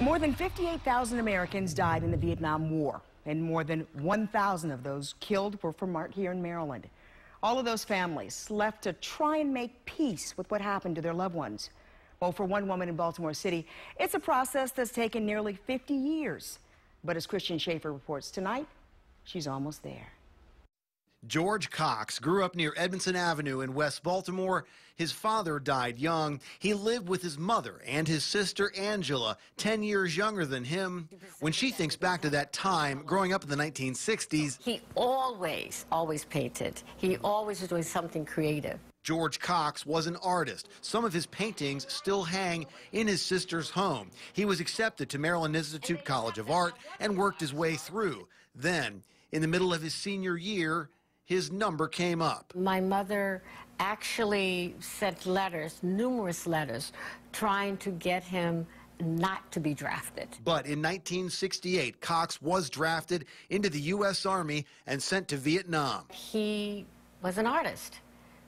More than 58,000 Americans died in the Vietnam War, and more than 1,000 of those killed were from here in Maryland. All of those families left to try and make peace with what happened to their loved ones. Well, for one woman in Baltimore City, it's a process that's taken nearly 50 years. But as Christian Schaefer reports tonight, she's almost there. George Cox grew up near Edmondson Avenue in West Baltimore. His father died young. He lived with his mother and his sister Angela, 10 years younger than him. When she thinks back to that time, growing up in the 1960s, he always painted. He always was doing something creative. George Cox was an artist. Some of his paintings still hang in his sister's home. He was accepted to Maryland Institute College of Art and worked his way through. Then, in the middle of his senior year, his number came up. My mother actually sent letters, numerous letters, trying to get him not to be drafted. But in 1968, Cox was drafted into the U.S. Army and sent to Vietnam. He was an artist.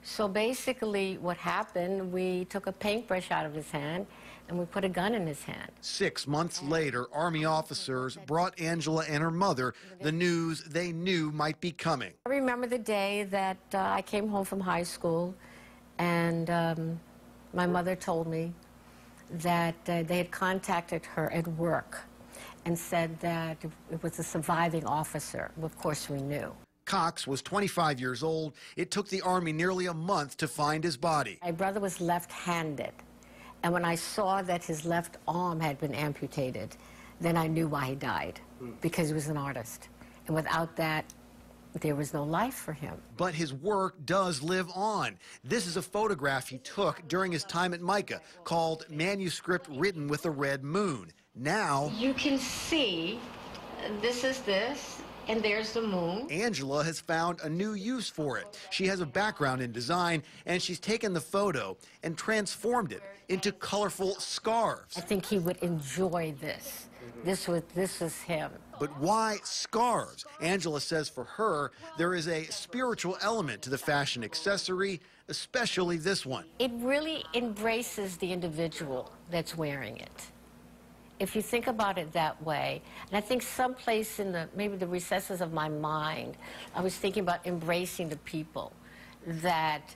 So basically what happened, we took a paintbrush out of his hand and we put a gun in his hand. 6 months later, Army officers brought Angela and her mother the news they knew might be coming. I remember the day that I came home from high school and my mother told me that they had contacted her at work and said that it was a surviving officer. Of course we knew. Cox was 25 years old. It took the Army nearly a month to find his body. My brother was left-handed, and when I saw that his left arm had been amputated, then I knew why he died, because he was an artist. And without that, there was no life for him. But his work does live on. This is a photograph he took during his time at MICA called Manuscript Written with a Red Moon. Now, you can see, this is this. And there's the moon. Angela has found a new use for it. She has a background in design, and she's taken the photo and transformed it into colorful scarves. I think he would enjoy this. This is him. But why scarves? Angela says for her, there is a spiritual element to the fashion accessory, especially this one. It really embraces the individual that's wearing it. If you think about it that way, and I think someplace in maybe the recesses of my mind, I was thinking about embracing the people that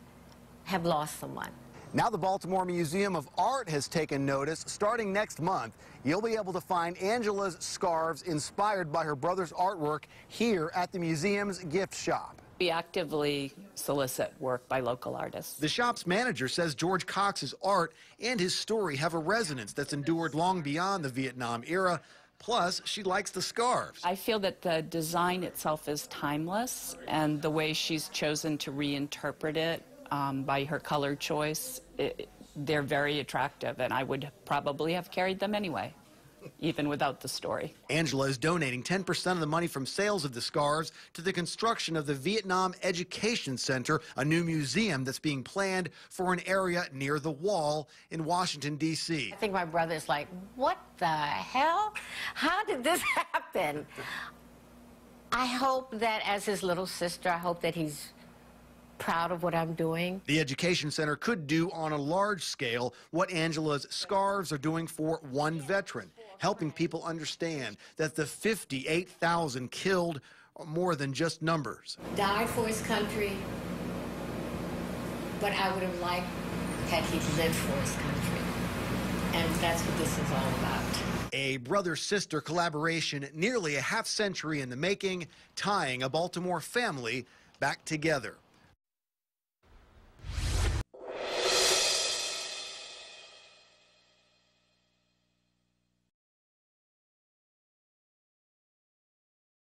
have lost someone. Now the Baltimore Museum of Art has taken notice. Starting next month, you'll be able to find Angela's scarves inspired by her brother's artwork here at the museum's gift shop. We actively solicit work by local artists. The shop's manager says George Cox's art and his story have a resonance that's endured long beyond the Vietnam era. Plus, she likes the scarves. I feel that the design itself is timeless, and the way she's chosen to reinterpret it by her color choice, they're very attractive, and I would probably have carried them anyway, even without the story. Angela is donating 10% of the money from sales of the scarves to the construction of the Vietnam Education Center, a new museum that's being planned for an area near the wall in Washington, D.C. I think my brother's like, what the hell? How did this happen? I hope that as his little sister, I hope that he's proud of what I'm doing. The Education Center could do on a large scale what Angela's scarves are doing for one veteran, helping people understand that the 58,000 killed are more than just numbers. Died for his country, but I would have liked had he lived for his country. And that's what this is all about. A brother-sister collaboration nearly a half-century in the making, tying a Baltimore family back together.